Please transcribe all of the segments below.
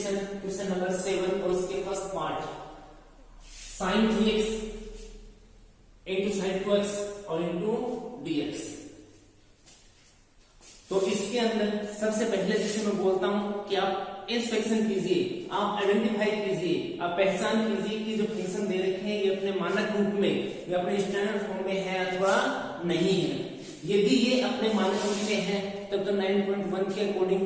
Question number 7 और उसके first part sin 3x into sin 2x और into dx। तो इसके अंदर सबसे पहले जैसे मैं बोलता हूं कि आप इंस्पेक्शन कीजिए, आप आइडेंटिफाई कीजिए, आप पहचान कीजिए कि जो फंक्शन दे रखे हैं ये अपने मानक रूप में या अपने स्टैंडर्ड फॉर्म में है अथवा नहीं है। यदि ये अपने मानक रूप में है तब तो 9.1 के अकॉर्डिंग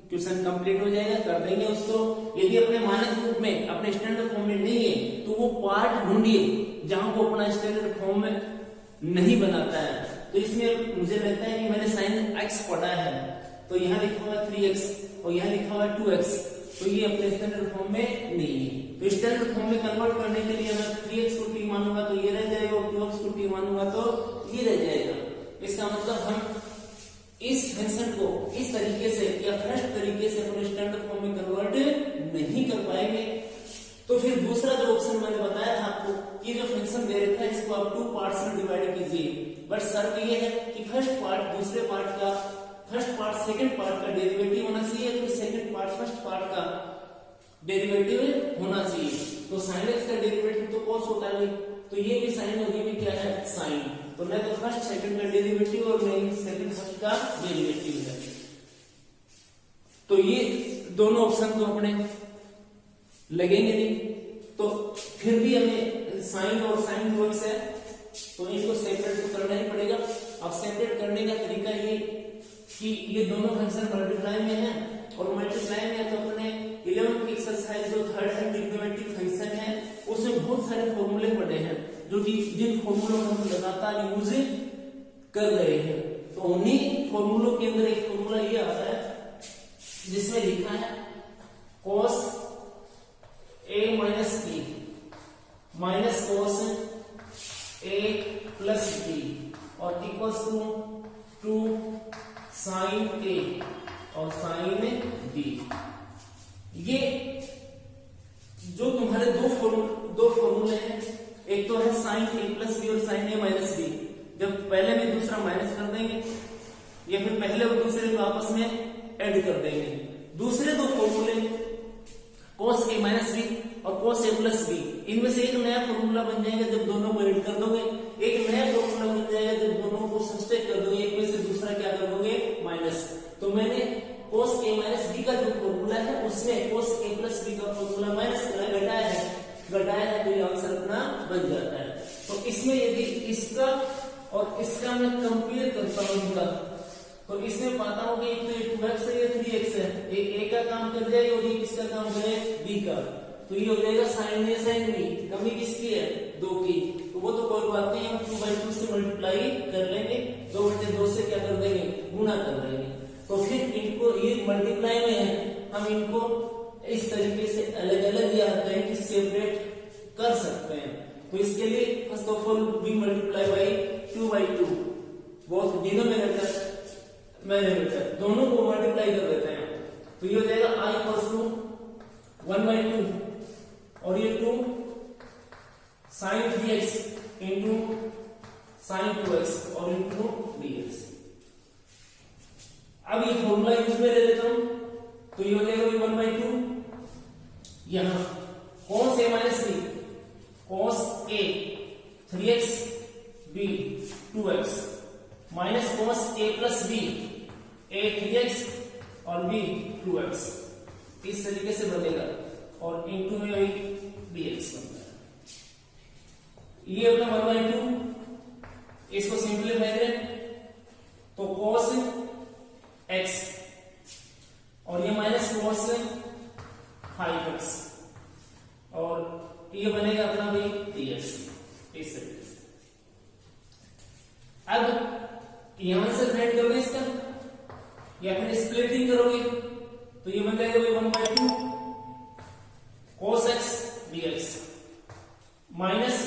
क्वेश्चन कंप्लीट हो जाएगा, कर देंगे उसको। यदि अपने मानक रूप में अपने स्टैंडर्ड फॉर्म में नहीं है तो वो पार्ट ढूंढिए जहां को अपना स्टैंडर्ड फॉर्म में नहीं बनाता है। तो इसमें मुझे लगता है कि मैंने sin x पढ़ा है, तो यहाँ लिखा हुआ 3x और यहाँ लिखा हुआ 2x, तो ये अपने स्टैंडर्ड फॉर्म में नहीं है। तो स्टैंडर्ड फॉर्म में कन्वर्ट करने के लिए मैं 3x को t मानूंगा तो ये रह जाएगा और 2x को t मानूंगा तो ये रह जाएगा। इसका मतलब हम इस फंक्शन को इस तरीके से या फर्स्ट तरीके से अपने स्टैंडर्ड फॉर्म में कन्वर्ट नहीं कर पाएंगे। तो फिर दूसरा जो ऑप्शन मैंने बताया था आपको कि जो फंक्शन दे रखा है इसको आप 2 पार्ट्स में डिवाइड कीजिए, बट शर्त ये है कि फर्स्ट पार्ट दूसरे पार्ट का, फर्स्ट पार्ट सेकंड पार्ट का डेरिवेटिव होना चाहिए, फिर सेकंड पार्ट फर्स्ट पार्ट का डेरिवेटिव होना चाहिए। तो sin x का डेरिवेटिव तो cos होता है, तो ये भी sin और ये भी क्या है sin। तो न तो फर्स्ट सेकंड का डेरिवेटिव और नहीं सेकंड फर्स्ट का डेरिवेटिव है। तो ये दोनों ऑप्शन तो अपने लगेंगे नहीं, तो फिर भी हमें sin और sin 2x है तो इनको सेपरेट तो करना ही पड़ेगा। अब सेपरेट करने का तरीका ये कि ये दोनों फंक्शन मल्टीप्लाई में है और मल्टीप्लाई में है तो अपने 11th की एक्सरसाइज जो थर्ड है ट्रिग्नोमेट्रिक फंक्शन है उसमें बहुत सारे फॉर्मूले पड़े हैं जो कि जिन फॉर्मूलों को हम लगातार यूज कर रहे हैं। तो उन्हीं फॉर्मूलों के अंदर एक फॉर्मूला ये आता है जिसमें लिखा है cos a minus b minus cos a plus b और इक्वल्स टू sin a और sin b। ये जो तुम्हारे दो फॉर्मूले हैं, एक तो है sin a plus b और sin a minus b। जब पहले में दूसरा माइनस कर देंगे या फिर पहले और दूसरे को आपस में ऐड कर देंगे। दूसरे दो फॉर्मूले cos a minus b और cos a plus b, इनमें से एक नया फॉर्मूला बन जाएगा जब दोनों को ऐड कर दोगे, एक नया फॉर्मूला बन जाएगा जब दोनों को सब्सट्रैक्ट कर दोगे, एक में से दूसरा क्या कर दोगे माइनस। तो मैंने cos a minus b का जो फॉर्मूला है उसमें cos a plus b का फॉर्मूला माइनस करा, घटाया है तो ये आंसर अपना बन जाता है। तो इसमें यदि इसका और इसका मैं कंपेयर करता हूं इनका, तो इसमें पाता हूं कि एक तो 2x है या 3x है, एक a का काम कर जाएगा और एक किसका काम करे b का, तो ये हो जाएगा sin a sin b। कमी किसकी है 2 की, तो वो तो कोई बात नहीं, हम 2/2 से मल्टीप्लाई कर लेंगे, 2/2 से क्या कर देंगे गुणा कर देंगे। तो फिर इनको ये मल्टीप्लाई में है, हम इनको इस तरीके से अलग अलग या कि सेपरेट कर सकते हैं। तो इसके लिए first of all we multiply by 2/2, both denominator दोनों को मल्टीप्लाई कर देते हैं, तो ये हो जाएगा i इक्वल्स टू 1/2 और ये 2 sin 3x into sin 2x और इंटू dx। अब ये फॉर्मूला यूज में ले लेता हूं, तो ये हो जाएगा 1/2 यहां cos a minus b cos a 3x b 2x minus cos a plus b a 3x और b 2x, इस तरीके से बनेगा और इंटू में वही dx बनता है। ये अपना 1/2, इसको सिंप्लीफाई करें तो cos x और ये माइनस cos 5x और ये बनेगा अपना भाई dx, इस तरीके से। अब यहां से फाइंड करोगे इसका या फिर स्प्लिटिंग करोगे तो ये बन जाएगा भाई 1/2 cos x dx minus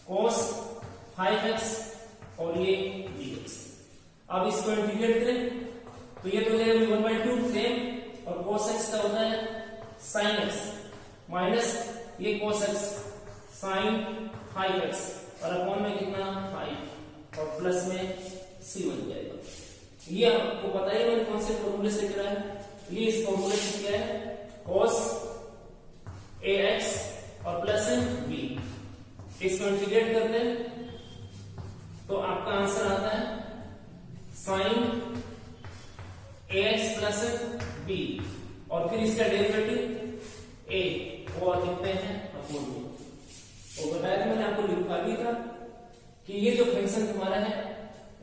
cos 5x और ये dx। अब इसको इंटीग्रेट करें तो ये तो हो जाएगा 1/2 सेम और cos x का होता है sin x माइनस ये cos x sin 5x और अपॉन में कितना 5 और प्लस में c बन जाएगा। ये आपको पता है मैंने कौन से फॉर्मूले से करा है, ये इस फॉर्मूले से क्या है cos ax और प्लस b, इसको इंटीग्रेट करते हैं तो आपका आंसर आता है sin ax प्लस b और फिर इसका डेरिवेटिव a और लिखते हैं अपॉन b। और बताया था मैंने आपको, लिखा भी था कि ये जो फंक्शन तुम्हारा है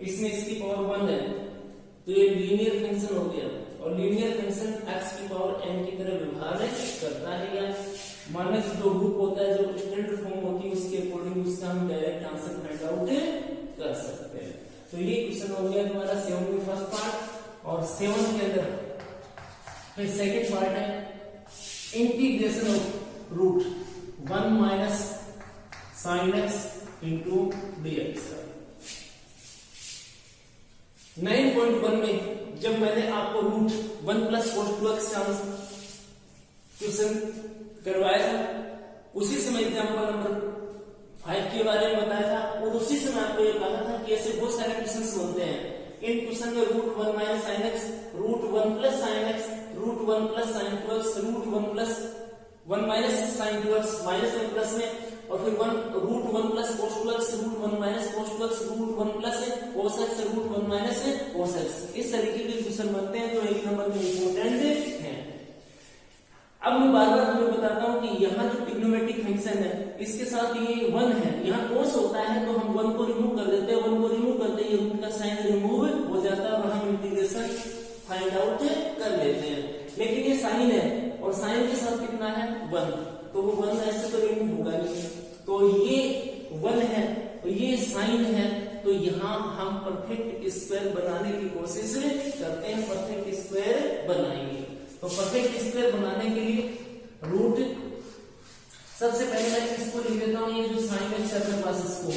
इसमें इसकी पावर 1 है तो ये लीनियर फंक्शन हो गया, और लीनियर फंक्शन x की पावर n की तरह व्यवहार करता है या मानक जो रूप होता है, जो स्टैंडर्ड फॉर्म होती है उसके अकॉर्डिंग उसका हम डायरेक्ट आंसर फाइंड आउट कर सकते हैं। तो ये क्वेश्चन हो गया तुम्हारा 7 में फर्स्ट पार्ट, और 7 के अंदर फिर सेकंड पार्ट है integration of root 1 minus sin x into dx। 9.1 में जब मैंने आपको रूट 1 प्लस cos 2x का क्वेश्चन करवाया था, उसी समय एग्जाम्पल नंबर 5 के बारे में बताया था, और उसी समय आपको ये कहा था कि ऐसे बहुत सारे क्वेश्चंस बनते हैं। इन क्वेश्चन में root 1 minus sin x, root 1 plus sin x, root 1 plus sin 2x, root 1 plus 1 minus sin 2x minus में प्लस में, और फिर root 1 plus cos 2x, root 1 minus cos 2x, root 1 plus cos x, root 1 minus cos x। इस तरीके के question बनते हैं जो एक नंबर में इंपॉर्टेंट है। अब मैं बार बार तुम्हें बताता हूं कि यहाँ जो ट्रिग्नोमेट्रिक फंक्शन है इसके साथ ये 1 है, यहाँ cos होता है तो हम 1 को रिमूव कर देते हैं, 1 को रिमूव करते ही रूट का साइन रिमूव हो जाता है और हम इंटीग्रेशन फाइंड आउट कर लेते हैं। लेकिन ये साइन है और साइन के साथ कितना है 1, तो वो 1 ऐसे तो रिमूव होगा नहीं, तो ये 1 है तो ये साइन है, तो यहाँ हम परफेक्ट स्क्वायर बनाने की कोशिश करते हैं, परफेक्ट स्क्वायर बनाएंगे। तो परफेक्ट स्क्वायर बनाने के लिए रूट, सबसे पहले मैं इसको लिख देता हूँ, ये जो साइन एक्स है अपने पास इसको,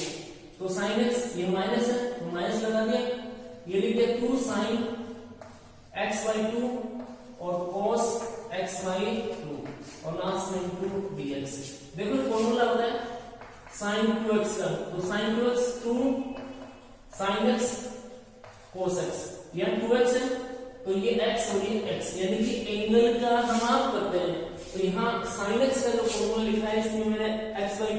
तो साइन एक्स ये माइनस है तो माइनस लगा दिया, ये लिख दिया 2 साइन x बाई 2 और cos x बाई 2 और लास्ट में 2 dx। देखो फॉर्मूला होता है sin 2x का, तो sin 2x 2 sin x cos x, यहाँ 2x है तो ये x और ये x, यानी कि एंगल का हम आप करते हैं, तो यहाँ sin x का जो फॉर्मूला लिखा है इसमें मैंने x बाई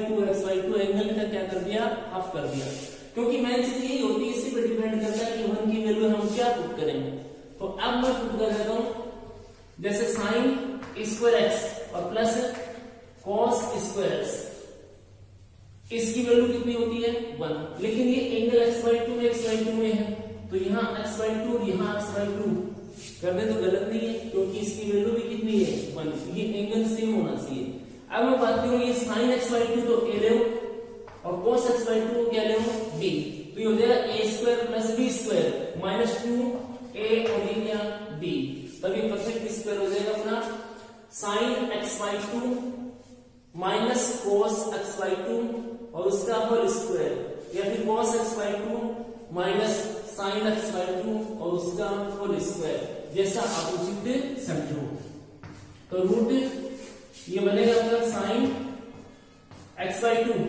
2 एंगल का क्या कर दिया, हाफ कर दिया, क्योंकि मेन चीज यही होती है, इसी पर डिपेंड करता है कि 1 की वैल्यू हम क्या पुट करेंगे। तो अब मैं पुट कर देता हूं जैसे sin स्क्वायर x और प्लस cos स्क्वायर x, इसकी वैल्यू कितनी होती है 1, लेकिन ये एंगल x बाई 2 में है तो यहाँ x बाई 2 और यहाँ x बाई 2 कर दे तो गलत नहीं है, क्योंकि इसकी वैल्यू भी कितनी है 1, ये एंगल सेम होना चाहिए। अब मैं बात करूं ये sin x बाई 2 तो a ले और cos x बाई 2 को क्या ले b, तो ये हो जाएगा a square plus b square minus 2a और ये क्या b, तब ये परफेक्ट स्क्वायर हो जाएगा अपना sin x by 2 minus cos x by 2 और उसका होल स्क्वायर, या फिर cos x by 2 minus sin x by 2 और उसका होल स्क्वायर, जैसा आप उचित समझो। तो रूट ये बनेगा अपना sin x by 2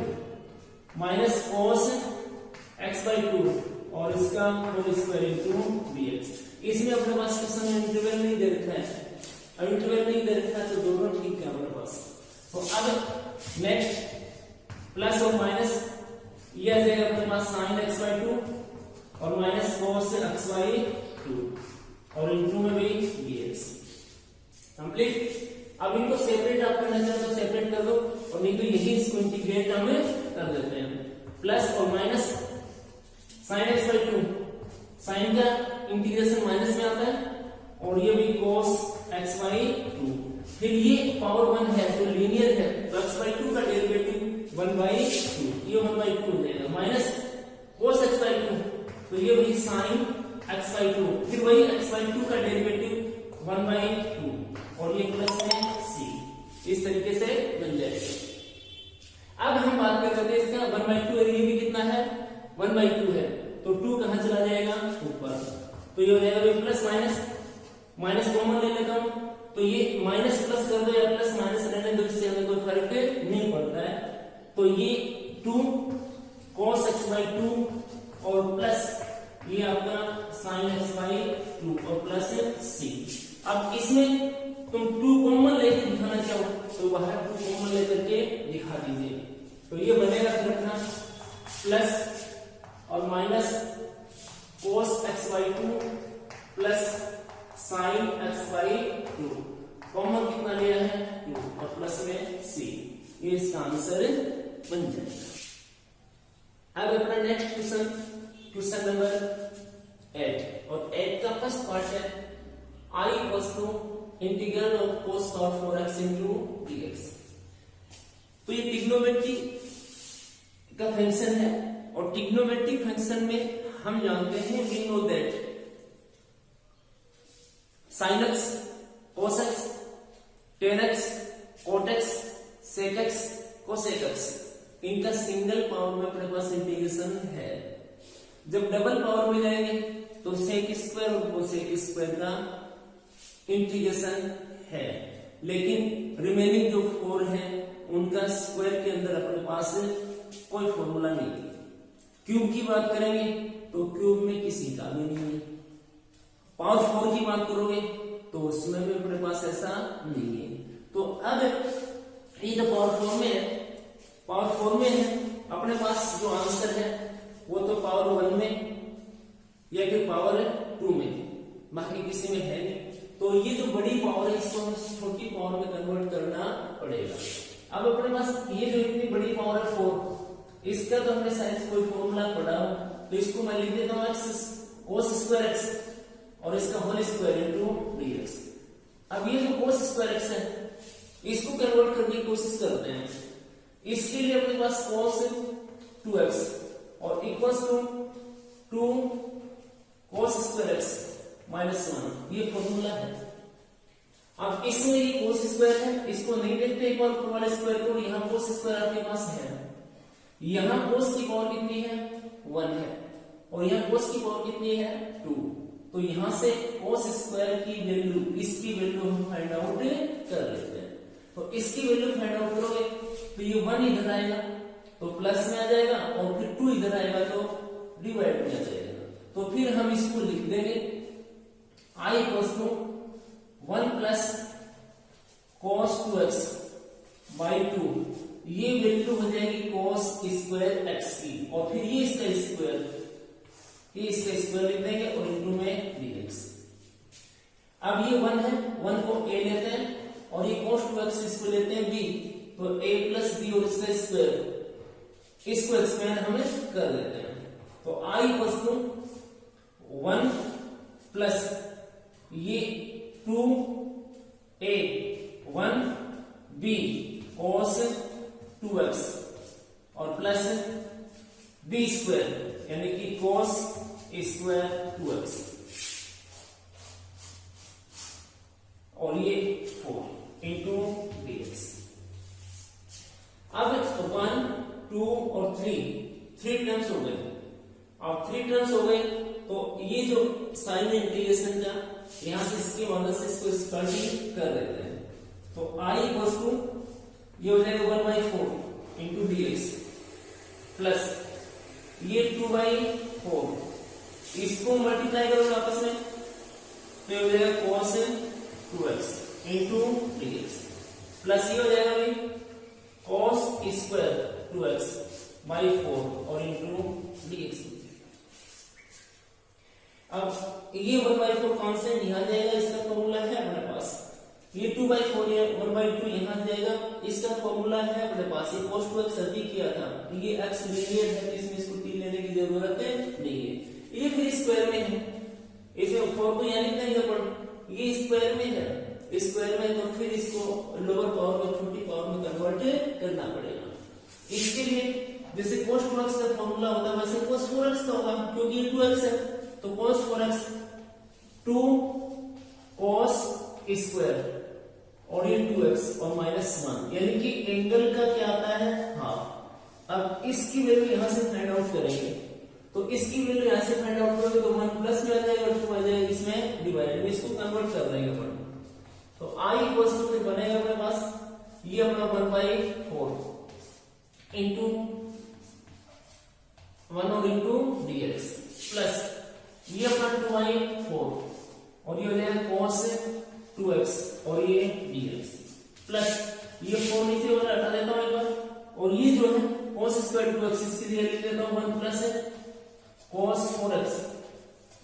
minus cos x by 2 और इसका होल स्क्वायर इनटू dx। इसमें अपने पास क्वेश्चन में इंटरवल नहीं दे रखा है, अब इंटरवल नहीं दे रखा है तो दोनों ठीक है हमारे पास। तो अब नेक्स्ट प्लस और माइनस, ये आ जाएगा अपने पास sin x बाई 2 और माइनस cos x बाई 2 और इनटू में भी dx कंप्लीट। अब इनको सेपरेट आप करना चाहो तो सेपरेट कर दो, और नहीं तो यही इसको इंटीग्रेट हम कर देते हैं। प्लस और minus sin x by 2, sine का इंटीग्रेशन माइनस में आता है और ये भी cos x बाई 2, फिर ये पावर 1 है तो लीनियर है तो x बाई 2 का डेरिवेटिव 1 बाई 2, ये 1 बाई 2 हो जाएगा, माइनस cos x बाई 2 तो ये वही sin x बाई 2, फिर वही x बाई 2 का डेरिवेटिव 1 बाई 2 और ये प्लस में c, इस तरीके से बन जाएगा। अब हम बात कर रहे थे इसका 1 बाई 2, ये भी कितना है 1 बाई 2 है तो 2 कहां चला जाएगा ऊपर, तो ये हो जाएगा प्लस माइनस, माइनस कॉमन ले लेता हूं तो ये माइनस प्लस कर दो या प्लस माइनस रहने दो, इससे हमें कोई फर्क नहीं पड़ता है। तो ये 2 cos x बाई 2 और प्लस ये आपका sin x बाई 2 और प्लस c। अब इसमें तुम 2 कॉमन लेके ये इसका आंसर बन जाएगा। अब अपना नेक्स्ट क्वेश्चन, क्वेश्चन नंबर 8, और 8 का फर्स्ट पार्ट है I equals to integral of cos और 4x इंटू dx। तो ये ट्रिग्नोमेट्री का फंक्शन है, और ट्रिग्नोमेट्रिक फंक्शन में हम जानते हैं we know that sin x, cos x, tan x, cot x, sec x, cosec x, इनका सिंगल पावर में अपने पास इंटीग्रेशन है। जब डबल पावर में जाएंगे तो सेक स्क्वायर और कोसेक स्क्वायर का इंटीग्रेशन है, लेकिन रिमेनिंग जो 4 है उनका स्क्वायर के अंदर अपने पास कोई फॉर्मूला नहीं है। क्यूब की बात करेंगे तो क्यूब में किसी का भी नहीं है। पावर 4 की बात करोगे तो उसमें भी अपने पास ऐसा नहीं है। तो अब ये जो पावर 4 में है, पावर 4 में है अपने पास जो आंसर है वो तो पावर 1 में या फिर पावर 2 में, बाकी किसी में है नहीं। तो ये जो बड़ी पावर है इसको हमें छोटी पावर में कन्वर्ट करना पड़ेगा। अब अपने पास ये जो इतनी बड़ी पावर है 4, इसका तो हमने शायद कोई फॉर्मूला पढ़ा हो, तो इसको मैं लिख देता हूँ x cos स्क्वायर x और इसका होल स्क्वायर इनटू dx। अब ये जो cos स्क्वायर x है इसको कन्वर्ट करने की कोशिश करते हैं। इसके लिए अपने पास cos 2x और equals to 2 cos square x minus 1, ये फॉर्मूला है। अब इसमें ये cos स्क्वायर है, इसको नहीं देखते एक बार ऊपर वाले स्क्वायर को, यहाँ cos स्क्वायर आपके पास है, यहाँ cos की पावर कितनी है 1 है, और यहाँ cos की पावर कितनी है 2। तो यहाँ से cos स्क्वायर की वैल्यू, इसकी वैल्यू हम फाइंड आउट कर लेते हैं। तो इसकी वैल्यू फाइंड आउट करोगे तो ये 1 इधर आएगा तो प्लस में आ जाएगा, और फिर 2 इधर आएगा तो डिवाइड में आ जाएगा। तो फिर हम इसको लिख देंगे I equals to 1 plus cos 2x by 2, ये वैल्यू हो जाएगी cos स्क्वायर x की, और फिर ये इसका स्क्वायर, ये इसका स्क्वायर लिख देंगे और इनटू में dx। अब ये 1 है, 1 को a लेते हैं और ये cos 2x इसको लेते हैं b, तो a प्लस b और इसका स्क्वायर, इसको एक्सपेंड हमें कर देते हैं। तो I इक्वल्स टू 1 प्लस ये 2a 1b cos 2x और प्लस b स्क्वायर यानी कि cos स्क्वायर 2x, और ये 4 इंटू dx। अब 1 2 और 3 टर्म्स हो गए। अब 3 टर्म्स हो गए तो ये जो साइन इंटीग्रेशन का यहां से इसकी मदद से इसको स्प्लिट कर देते हैं। तो I इक्वल्स टू ये हो जाएगा 1/4 इंटू dx प्लस ये 2/4, इसको मल्टीप्लाई करोगे आपस में तो ये हो जाएगा cos 2x into dx plus ये हो जाएगा भाई cos स्क्वायर 2x बाई 4 और इंटू dx। अब ये 1/4 कांस्टेंट यहां जाएगा, इसका फॉर्मूला है अपने पास। ये 2/4 या 1/2 यहां जाएगा, इसका फॉर्मूला है अपने पास। ये cos 2x अभी किया था, ये x लीनियर है तो इसमें इसको t लेने की जरूरत नहीं है। ये फिर स्क्वायर में है, इसमें 4 को यहां लिखना ही अपन, ये स्क्वायर में है, स्क्वायर में तो फिर इसको लोअर पावर को छोटी पावर में कन्वर्ट करना पड़ेगा। इसके लिए जैसे cos 2x का फॉर्मूला होता है वैसे cos 4x का होगा, क्योंकि ये 2x है तो cos 4x 2 cos स्क्वायर और ये 2x और माइनस 1, यानी कि एंगल का क्या आता है हाफ। अब इसकी वैल्यू यहां से फाइंड आउट करेंगे, तो इसकी वैल्यू यहां से फाइंड आउट करोगे तो 1 प्लस में आ जाएगा और 2 आ जाएगा इसमें डिवाइड में, इसको कन्वर्ट कर देंगे अपन। तो I इक्वल्स टू फिर बनेगा अपने पास ये अपना 1/4 इंटू 1 और इंटू dx प्लस ये अपना 2/4 और ये हो जाएगा cos 2x और ये dx प्लस ये 4 नीचे वाला हटा देता हूं एक बार, और ये जो है cos स्क्वायर 2x इसकी जगह लिख देता हूं 1 प्लस cos 4x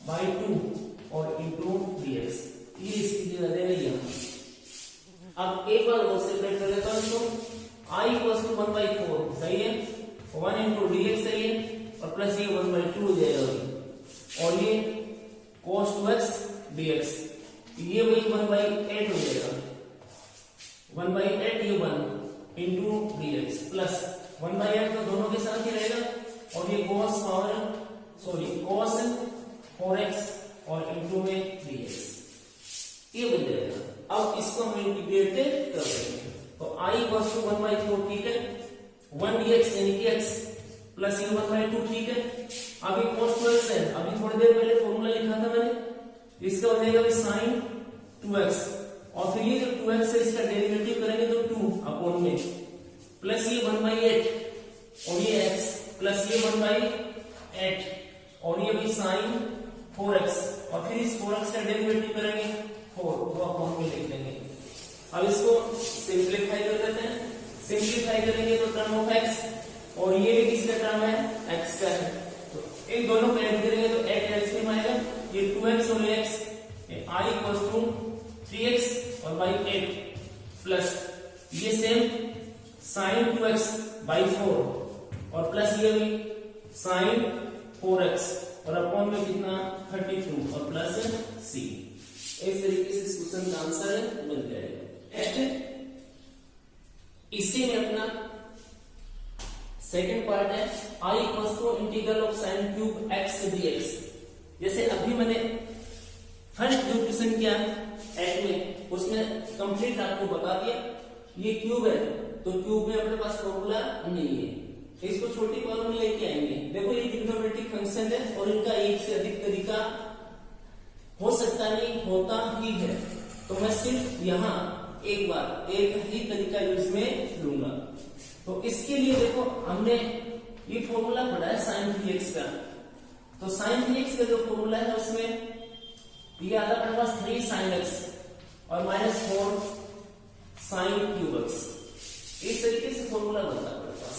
बाई 2 और इंटू dx, ये इसकी जगह देगा यहाँ। अब एक बार वो सेपरेट कर देता हूं इसको, आई इक्वल टू 1/4 सही है, 1 इंटू dx सही है, और प्लस ये 1/2 हो जाएगा, और ये cos 2x dx, ये वही 1/8 हो जाएगा, 1/8 ये 1 इंटू dx प्लस 1/8 तो दोनों के साथ ही रहेगा, और ये cos 4x और इंटू में dx ये बन जाएगा। अब इसको हम इंटीग्रेट कर देंगे, तो I इक्वल टू 1/4 ठीक है, 1 dx यानी कि x प्लस ये 1/2 ठीक है। अभी cos 2x है, अभी थोड़ी देर पहले फॉर्मूला लिखा था मैंने, इसका हो जाएगा sin 2x, और फिर ये जो 2x है इसका डेरिवेटिव करेंगे तो 2 अपॉन में प्लस ये 1/8 और ये x प्लस ये 1/8 और ये भी sin 4x, और फिर इस 4x का डेरिवेटिव करेंगे 4 तो अपॉन में लिख लेंगे। अब इसको सिंपलीफाई कर देते हैं, सिंपलीफाई करेंगे तो टर्म ऑफ x, और ये भी किसका टर्म है, x का है, तो इन दोनों को ऐड करेंगे तो 8 एलसीएम आएगा, ये 2x और ये x, I equal to 3x और बाई 8 प्लस ये सेम sin 2x बाई 4 और प्लस ये भी sin 4x और अपॉन में कितना 32 और प्लस c। इस तरीके से इस क्वेश्चन का आंसर मिल जाएगा। इसी में अपना सेकंड पार्ट है I equal to integral of sin cube x dx। जैसे अभी मैंने फर्स्ट जो क्वेश्चन किया एट में उसमें कंप्लीट आपको बता दिया, ये क्यूब है तो क्यूब में अपने पास फॉर्मूला नहीं है, इसको छोटी पावर में लेके आएंगे। देखो ये ट्रिग्नोमेट्रिक फंक्शन है और इनका एक से अधिक तरीका हो सकता नहीं होता ही है, तो मैं सिर्फ यहाँ एक बार एक ही तरीका यूज में लूंगा। तो इसके लिए देखो हमने ये फॉर्मूला पढ़ा है sin 3x का, तो sin 3x का जो फॉर्मूला है उसमें ये आता है अपने पास 3 sin x और -4 sin क्यूब x, इस तरीके से फॉर्मूला बनता है अपने पास।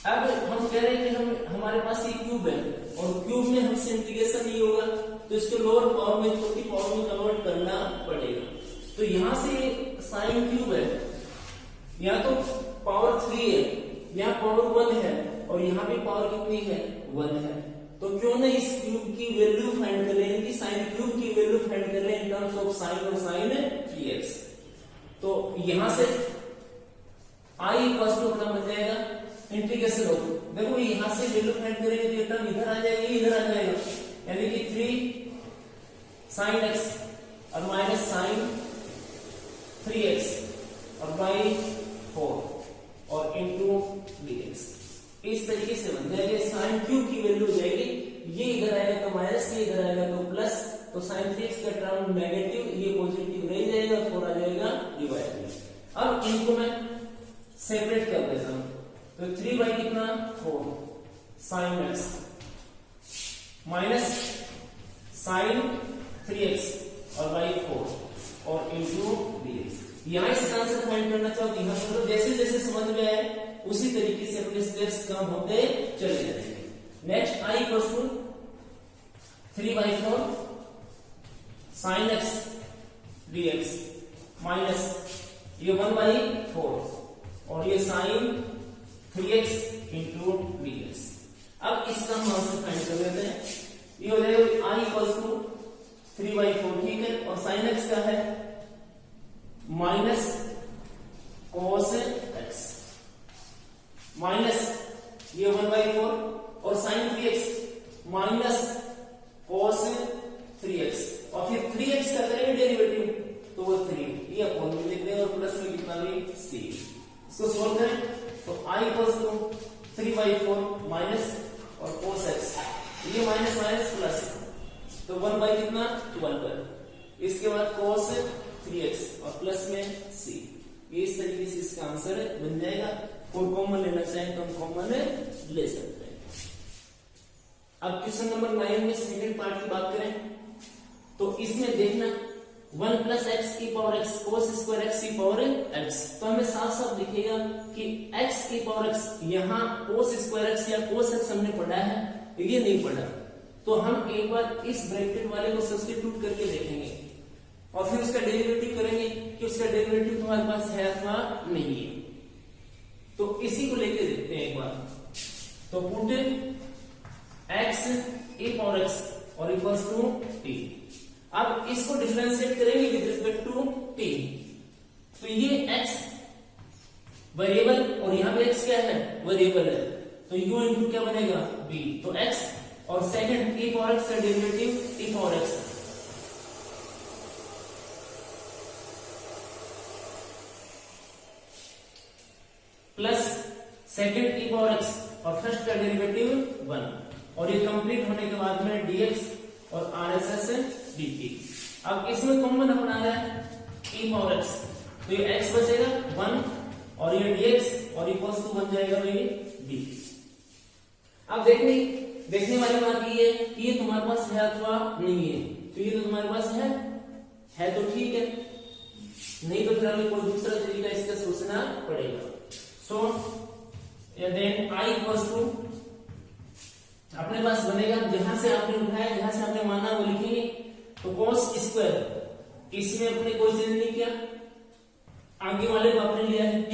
अब हम कह रहे हैं कि हमारे पास ये क्यूब है और क्यूब में हमसे इंटीग्रेशन नहीं होगा तो इसको लोअर पावर में छोटी पावर में कन्वर्ट करना पड़ेगा। तो यहां से साइन क्यूब है, यहाँ तो पावर 3 है, यहाँ पावर 1 है और यहाँ भी पावर कितनी है 1 है, तो क्यों ना इस क्यूब की वैल्यू फाइंड कर लें, कि साइन क्यूब की वैल्यू फाइंड कर लें इन टर्म्स ऑफ साइन और साइन 3x। तो यहां से I इक्वल टू अपना बन जाएगा इंटीग्रेशन ऑफ, देखो यहां से वैल्यू फाइंड करेंगे तो ये टर्म इधर आ जाएगा, ये इधर आ जाएगा, यानी कि 3 sin x और माइनस साइन 3x और बाई 4 और इंटू dx। इस तरीके से बन जाएगा। साइन क्यूब की वैल्यू हो जाएगी, ये इधर आएगा तो माइनस, ये इधर आएगा तो प्लस, तो साइन 3x का टर्म नेगेटिव, ये पॉजिटिव रह जाएगा, 4 आ जाएगा डिवाइड में। अब इनको मैं सेपरेट कर देता हूं, तो 3 बाई कितना 4 sine x minus sign 3x और बाई 4 और इंटू dx। यहां इसका आंसर फाइंड करना चाहो तो यहां करो, जैसे जैसे समझ में आए उसी तरीके से अपने स्टेप्स कम होते चले जाएंगे। Next I equal to 3 by 4 sine x dx minus ये 1 बाई 4 और ये साइन 3x इंटू dx। अब इसका हम आंसर फाइंड कर लेते हैं, ये हो जाएगा I इक्वल टू 3 बाई 4 ठीक है, और साइन x का है माइनस cos x माइनस ये 1 बाई 4 और sign 3x minus cos 3x और फिर 3x का करेंगे डेरिवेटिव तो वो 3, ये अपॉन में लिख देंगे और प्लस में कितना भी c। इसको सोल्व करें तो I equal to 3 by 4 minus और cos x, ये माइनस माइनस प्लस, तो 1 बाई कितना 12 पर, इसके बाद cos 3x और प्लस में c। ये इस तरीके से इसका आंसर बन जाएगा। और कॉमन लेना चाहें तो हम कॉमन ले सकते हैं। अब क्वेश्चन नंबर 9 में सेकंड पार्ट की बात करें तो इसमें देखना 1 प्लस एक्स की power x cos square x की पावर x, तो हमें साफ साफ दिखेगा कि x की पावर x, यहाँ cos स्क्वायर x या cos x हमने पढ़ा है, ये नहीं पढ़ा, तो हम एक बार इस ब्रैकेट वाले को सब्स्टिट्यूट करके देखेंगे और फिर उसका डेरिवेटिव करेंगे कि इसका डेरिवेटिव तुम्हारे पास है अथवा नहीं है। तो इसी को लेके देखते हैं एक बार। तो put x e power x और इक्वल्स टू t। अब इसको डिफरेंशिएट करेंगे विद रिस्पेक्ट टू t। तो ये x वेरिएबल और यहां पे x क्या है, वेरिएबल है, तो u इंटू क्या बनेगा b। तो x और सेकंड e पावर x का derivative e power x plus second e power x और फर्स्ट का डेरिवेटिव 1 और ये कंप्लीट होने के बाद में dx और RSS dt। अब इसमें कॉमन अपना रहा है e पावर x, तो ये x बचेगा 1 और ये dx और इक्वल्स टू बन जाएगा भाई dt। अब देखने वाली बात ये है कि ये तुम्हारे पास है अथवा नहीं है। तो ये तो तुम्हारे पास है तो ठीक है, नहीं तो फिर हमें कोई दूसरा तरीका इसका सोचना पड़ेगा। So then i equals to अपने पास बनेगा, जहां से आपने उठाया, जहां से आपने माना वो लिखेंगे। तो cos स्क्वायर, इसमें अपने कोई चेंज नहीं किया, आगे वाले को आपने लिया है t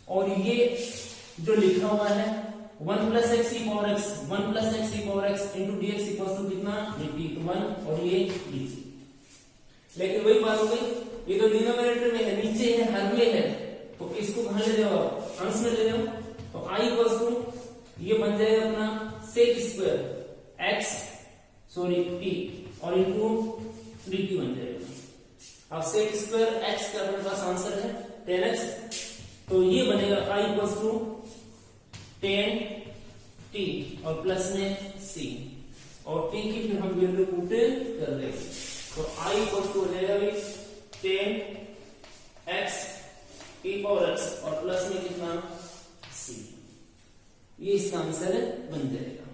और ये जो लिखा हुआ है 1 plus x e power x, 1 plus x e power x into d x equals to कितना dt, तो 1 और ये dt। लेकिन वही बात हो गई, ये तो डिनोमिनेटर में है, नीचे है, हर में है, तो इसको कहां ले जाओ, अंश में ले जाओ। तो i इक्वल्स टू ये बन जाएगा अपना सेक स्क्वायर x t और इंटू dt बन जाएगा। अब सेक स्क्वायर x का अपने पास आंसर है 10x, तो ये बनेगा i इक्वल्स टू 10t और प्लस में c और t की फिर हम वैल्यू पुट कर देंगे। तो i इक्वल्स टू हो जाएगा भाई 10x e पावर x और प्लस में कितना c, ये इसका आंसर बन जाएगा।